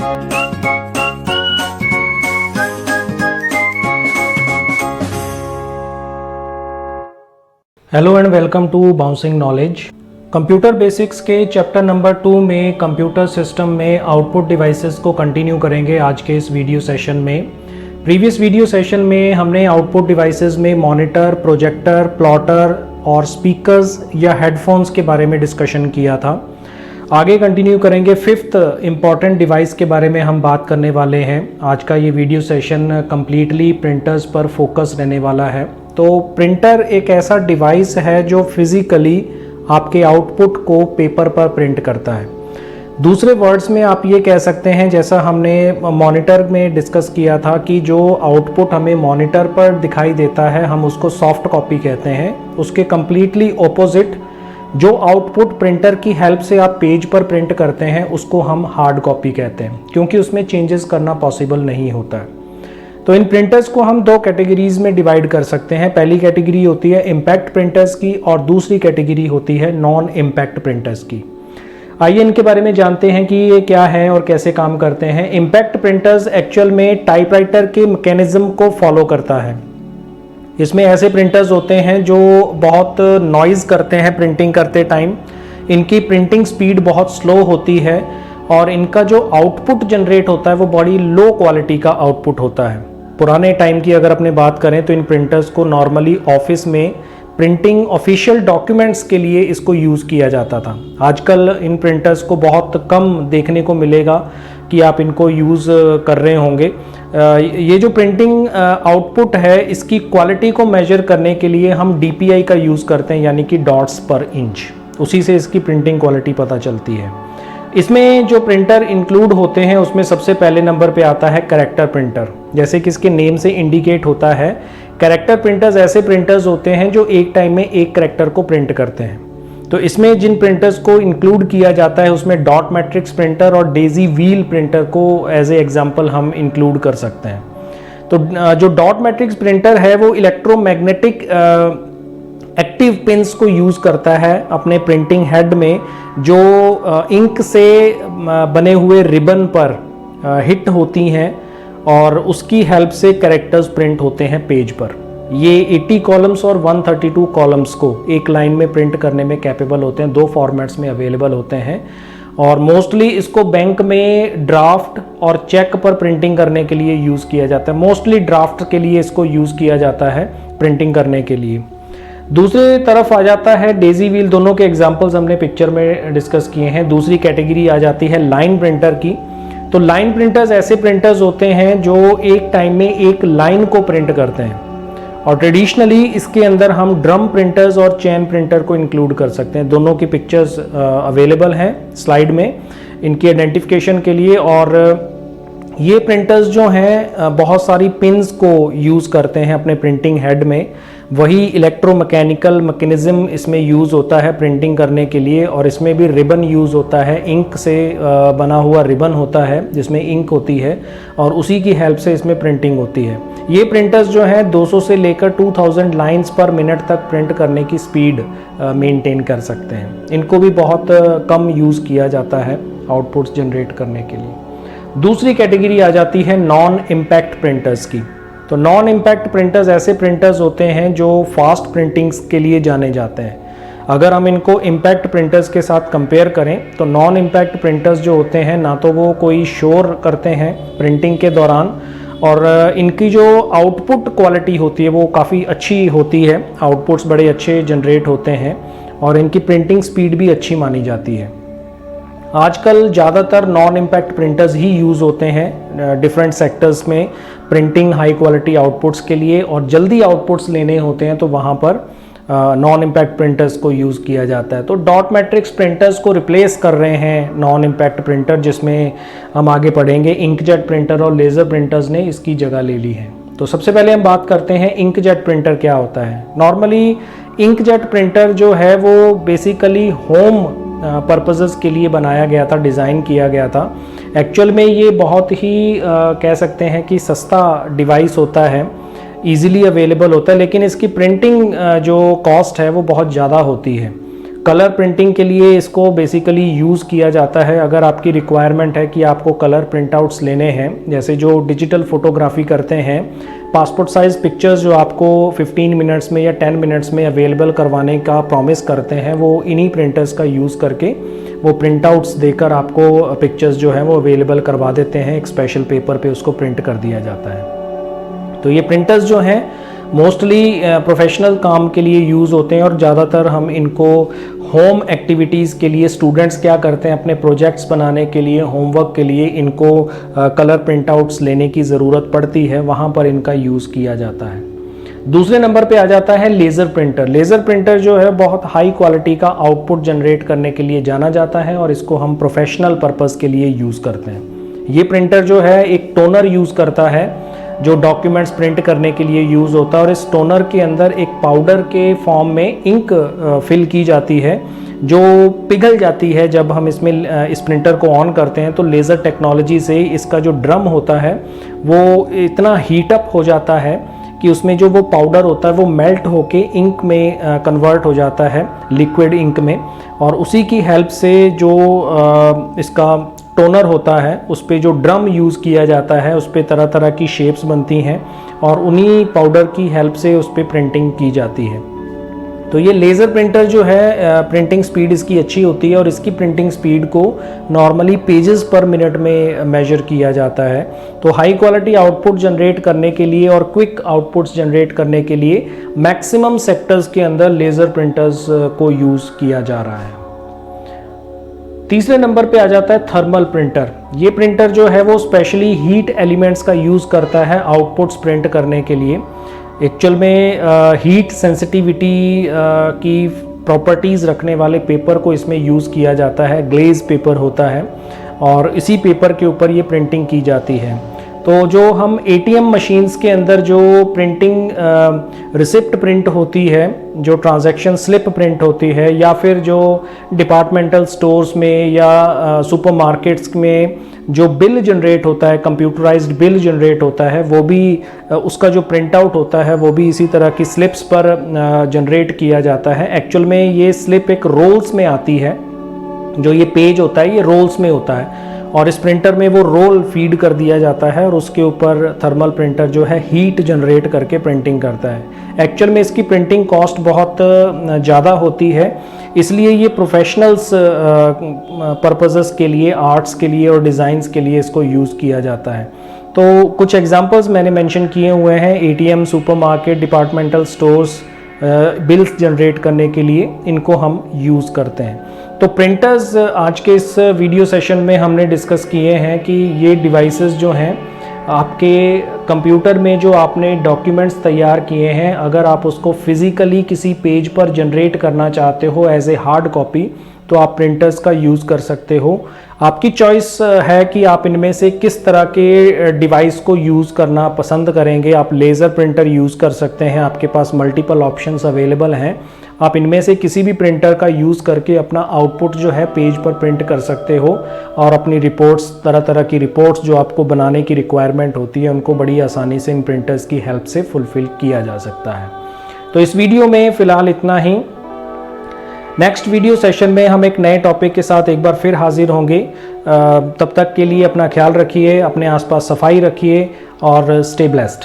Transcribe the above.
Hello and welcome to Bouncing Knowledge. Computer basics के chapter number 2 में computer system में output devices को continue करेंगे आज के इस वीडियो सेशन में। प्रीवियस वीडियो सेशन में हमने आउटपुट डिवाइसेस में मॉनिटर, प्रोजेक्टर, प्लॉटर और स्पीकर्स या हेडफोन्स के बारे में डिस्कशन किया था। आगे कंटिन्यू करेंगे। फिफ्थ इम्पॉर्टेंट डिवाइस के बारे में हम बात करने वाले हैं। आज का ये वीडियो सेशन कंप्लीटली प्रिंटर्स पर फोकस रहने वाला है। तो प्रिंटर एक ऐसा डिवाइस है जो फिजिकली आपके आउटपुट को पेपर पर प्रिंट करता है। दूसरे वर्ड्स में आप ये कह सकते हैं, जैसा हमने मॉनिटर में डिस्कस किया था कि जो आउटपुट हमें मॉनिटर पर दिखाई देता है हम उसको सॉफ्ट कॉपी कहते हैं। उसके कंप्लीटली ऑपोजिट जो आउटपुट प्रिंटर की हेल्प से आप पेज पर प्रिंट करते हैं उसको हम हार्ड कॉपी कहते हैं, क्योंकि उसमें चेंजेस करना पॉसिबल नहीं होता है। तो इन प्रिंटर्स को हम दो कैटेगरीज में डिवाइड कर सकते हैं। पहली कैटेगरी होती है इम्पैक्ट प्रिंटर्स की और दूसरी कैटेगरी होती है नॉन इम्पैक्ट प्रिंटर्स की। आइए इनके बारे में जानते हैं कि ये क्या है और कैसे काम करते हैं। इम्पैक्ट प्रिंटर्स एक्चुअल में टाइपराइटर के मैकेनिज्म को फॉलो करता है। इसमें ऐसे प्रिंटर्स होते हैं जो बहुत नॉइज करते हैं प्रिंटिंग करते टाइम। इनकी प्रिंटिंग स्पीड बहुत स्लो होती है और इनका जो आउटपुट जनरेट होता है वो बड़ी लो क्वालिटी का आउटपुट होता है। पुराने टाइम की अगर अपने बात करें तो इन प्रिंटर्स को नॉर्मली ऑफिस में प्रिंटिंग ऑफिशियल डॉक्यूमेंट्स के लिए इसको यूज़ किया जाता था। आजकल इन प्रिंटर्स को बहुत कम देखने को मिलेगा कि आप इनको यूज़ कर रहे होंगे। ये जो प्रिंटिंग आउटपुट है इसकी क्वालिटी को मेजर करने के लिए हम DPI का यूज़ करते हैं, यानी कि डॉट्स पर इंच। उसी से इसकी प्रिंटिंग क्वालिटी पता चलती है। इसमें जो प्रिंटर इंक्लूड होते हैं उसमें सबसे पहले नंबर पे आता है कैरेक्टर प्रिंटर। जैसे कि इसके नेम से इंडिकेट होता है, कैरेक्टर प्रिंटर्स ऐसे प्रिंटर्स होते हैं जो एक टाइम में एक कैरेक्टर को प्रिंट करते हैं। तो इसमें जिन प्रिंटर्स को इंक्लूड किया जाता है उसमें डॉट मैट्रिक्स प्रिंटर और डेजी व्हील प्रिंटर को एज ए एग्जाम्पल हम इंक्लूड कर सकते हैं। तो जो डॉट मैट्रिक्स प्रिंटर है वो इलेक्ट्रोमैग्नेटिक एक्टिव पिंस को यूज़ करता है अपने प्रिंटिंग हेड में, जो इंक से बने हुए रिबन पर हिट होती हैं और उसकी हेल्प से कैरेक्टर्स प्रिंट होते हैं पेज पर। ये 80 कॉलम्स और 132 कॉलम्स को एक लाइन में प्रिंट करने में कैपेबल होते हैं। दो फॉर्मेट्स में अवेलेबल होते हैं और मोस्टली इसको बैंक में ड्राफ्ट और चेक पर प्रिंटिंग करने के लिए यूज़ किया जाता है। मोस्टली ड्राफ्ट के लिए इसको यूज़ किया जाता है प्रिंटिंग करने के लिए। दूसरी तरफ आ जाता है डेजी व्हील। दोनों के एग्जांपल्स हमने पिक्चर में डिस्कस किए हैं। दूसरी कैटेगरी आ जाती है लाइन प्रिंटर की। तो लाइन प्रिंटर्स ऐसे प्रिंटर्स होते हैं जो एक टाइम में एक लाइन को प्रिंट करते हैं और ट्रेडिशनली इसके अंदर हम ड्रम प्रिंटर्स और चेन प्रिंटर को इंक्लूड कर सकते हैं। दोनों की पिक्चर्स अवेलेबल हैं स्लाइड में इनकी आइडेंटिफिकेशन के लिए। और ये प्रिंटर्स जो हैं बहुत सारी पिन्स को यूज़ करते हैं अपने प्रिंटिंग हेड में। वही इलेक्ट्रोमैकेनिकल मैकेनिज्म इसमें यूज़ होता है प्रिंटिंग करने के लिए और इसमें भी रिबन यूज़ होता है। इंक से बना हुआ रिबन होता है जिसमें इंक होती है और उसी की हेल्प से इसमें प्रिंटिंग होती है। ये प्रिंटर्स जो हैं 200 से लेकर 2000 लाइंस पर मिनट तक प्रिंट करने की स्पीड मेंटेन कर सकते हैं। इनको भी बहुत कम यूज़ किया जाता है आउटपुट्स जनरेट करने के लिए। दूसरी कैटेगरी आ जाती है नॉन इम्पैक्ट प्रिंटर्स की। तो नॉन इम्पैक्ट प्रिंटर्स ऐसे प्रिंटर्स होते हैं जो फास्ट प्रिंटिंग्स के लिए जाने जाते हैं। अगर हम इनको इम्पैक्ट प्रिंटर्स के साथ कंपेयर करें तो नॉन इम्पैक्ट प्रिंटर्स जो होते हैं ना तो वो कोई शोर करते हैं प्रिंटिंग के दौरान और इनकी जो आउटपुट क्वालिटी होती है वो काफ़ी अच्छी होती है। आउटपुट्स बड़े अच्छे जनरेट होते हैं और इनकी प्रिंटिंग स्पीड भी अच्छी मानी जाती है। आजकल ज़्यादातर नॉन इम्पैक्ट प्रिंटर्स ही यूज़ होते हैं डिफरेंट सेक्टर्स में प्रिंटिंग हाई क्वालिटी आउटपुट्स के लिए, और जल्दी आउटपुट्स लेने होते हैं तो वहाँ पर नॉन इम्पैक्ट प्रिंटर्स को यूज़ किया जाता है। तो डॉट मैट्रिक्स प्रिंटर्स को रिप्लेस कर रहे हैं नॉन इम्पैक्ट प्रिंटर, जिसमें हम आगे पढ़ेंगे इंकजेट प्रिंटर और लेज़र प्रिंटर्स ने इसकी जगह ले ली है। तो सबसे पहले हम बात करते हैं इंकजेट प्रिंटर क्या होता है। नॉर्मली इंकजेट प्रिंटर जो है वो बेसिकली होम पर्पसेस के लिए बनाया गया था, डिज़ाइन किया गया था। एक्चुअल में ये बहुत ही कह सकते हैं कि सस्ता डिवाइस होता है, इजीली अवेलेबल होता है, लेकिन इसकी प्रिंटिंग जो कॉस्ट है वो बहुत ज़्यादा होती है। कलर प्रिंटिंग के लिए इसको बेसिकली यूज़ किया जाता है। अगर आपकी रिक्वायरमेंट है कि आपको कलर प्रिंटआउट्स लेने हैं, जैसे जो डिजिटल फोटोग्राफी करते हैं, पासपोर्ट साइज़ पिक्चर्स जो आपको 15 मिनट्स में या 10 मिनट्स में अवेलेबल करवाने का प्रॉमिस करते हैं, वो इन्हीं प्रिंटर्स का यूज़ करके वो प्रिंटआउट्स देकर आपको पिक्चर्स जो हैं वो अवेलेबल करवा देते हैं। एक स्पेशल पेपर पे उसको प्रिंट कर दिया जाता है। तो ये प्रिंटर्स जो हैं मोस्टली प्रोफेशनल काम के लिए यूज़ होते हैं और ज़्यादातर हम इनको होम एक्टिविटीज़ के लिए, स्टूडेंट्स क्या करते हैं अपने प्रोजेक्ट्स बनाने के लिए, होमवर्क के लिए इनको कलर प्रिंटआउट्स लेने की ज़रूरत पड़ती है, वहाँ पर इनका यूज़ किया जाता है। दूसरे नंबर पे आ जाता है लेज़र प्रिंटर। लेज़र प्रिंटर जो है बहुत हाई क्वालिटी का आउटपुट जनरेट करने के लिए जाना जाता है और इसको हम प्रोफेशनल पर्पज़ के लिए यूज़ करते हैं। ये प्रिंटर जो है एक टोनर यूज़ करता है जो डॉक्यूमेंट्स प्रिंट करने के लिए यूज़ होता है, और इस टोनर के अंदर एक पाउडर के फॉर्म में इंक फिल की जाती है जो पिघल जाती है जब हम इसमें इस प्रिंटर को ऑन करते हैं। तो लेज़र टेक्नोलॉजी से इसका जो ड्रम होता है वो इतना हीटअप हो जाता है कि उसमें जो वो पाउडर होता है वो मेल्ट होके इंक में कन्वर्ट हो जाता है, लिक्विड इंक में, और उसी की हेल्प से जो इसका टोनर होता है उस पे जो ड्रम यूज़ किया जाता है उस पे तरह तरह की शेप्स बनती हैं और उन्हीं पाउडर की हेल्प से उस पे प्रिंटिंग की जाती है। तो ये लेज़र प्रिंटर जो है प्रिंटिंग स्पीड इसकी अच्छी होती है और इसकी प्रिंटिंग स्पीड को नॉर्मली पेजेस पर मिनट में मेजर किया जाता है। तो हाई क्वालिटी आउटपुट जनरेट करने के लिए और क्विक आउटपुट्स जनरेट करने के लिए मैक्सिमम सेक्टर्स के अंदर लेज़र प्रिंटर्स को यूज़ किया जा रहा है। तीसरे नंबर पे आ जाता है थर्मल प्रिंटर। ये प्रिंटर जो है वो स्पेशली हीट एलिमेंट्स का यूज़ करता है आउटपुट्स प्रिंट करने के लिए। एक्चुअल में हीट सेंसिटिविटी की प्रॉपर्टीज़ रखने वाले पेपर को इसमें यूज़ किया जाता है। ग्लेज पेपर होता है और इसी पेपर के ऊपर ये प्रिंटिंग की जाती है। तो जो हम एटीएम मशीन्स के अंदर जो प्रिंटिंग रिसिप्ट प्रिंट होती है, जो ट्रांजैक्शन स्लिप प्रिंट होती है, या फिर जो डिपार्टमेंटल स्टोर्स में या सुपरमार्केट्स में जो बिल जनरेट होता है, कंप्यूटराइज्ड बिल जनरेट होता है, वो भी उसका जो प्रिंट आउट होता है वो भी इसी तरह की स्लिप्स पर जनरेट किया जाता है। एक्चुअल में ये स्लिप एक रोल्स में आती है, जो ये पेज होता है ये रोल्स में होता है और इस प्रिंटर में वो रोल फीड कर दिया जाता है और उसके ऊपर थर्मल प्रिंटर जो है हीट जनरेट करके प्रिंटिंग करता है। एक्चुअल में इसकी प्रिंटिंग कॉस्ट बहुत ज़्यादा होती है, इसलिए ये प्रोफेशनल्स पर्पसेस के लिए, आर्ट्स के लिए और डिज़ाइंस के लिए इसको यूज़ किया जाता है। तो कुछ एग्जांपल्स मैंने मेंशन किए हुए हैं। ATM, supermarket, departmental stores, bills generate करने के लिए इनको हम यूज़ करते हैं। तो प्रिंटर्स आज के इस वीडियो सेशन में हमने डिस्कस किए हैं कि ये डिवाइसेस जो हैं आपके कंप्यूटर में जो आपने डॉक्यूमेंट्स तैयार किए हैं, अगर आप उसको फिज़िकली किसी पेज पर जनरेट करना चाहते हो एज ए हार्ड कॉपी, तो आप प्रिंटर्स का यूज़ कर सकते हो। आपकी चॉइस है कि आप इनमें से किस तरह के डिवाइस को यूज़ करना पसंद करेंगे। आप लेज़र प्रिंटर यूज़ कर सकते हैं, आपके पास मल्टीपल ऑप्शंस अवेलेबल हैं। आप इनमें से किसी भी प्रिंटर का यूज़ करके अपना आउटपुट जो है पेज पर प्रिंट कर सकते हो और अपनी रिपोर्ट्स, तरह तरह की रिपोर्ट्स जो आपको बनाने की रिक्वायरमेंट होती है, उनको बड़ी आसानी से इन प्रिंटर्स की हेल्प से फुलफ़िल किया जा सकता है। तो इस वीडियो में फ़िलहाल इतना ही। नेक्स्ट वीडियो सेशन में हम एक नए टॉपिक के साथ एक बार फिर हाजिर होंगे। तब तक के लिए अपना ख्याल रखिए, अपने आसपास सफाई रखिए और स्टे ब्लेस्ड।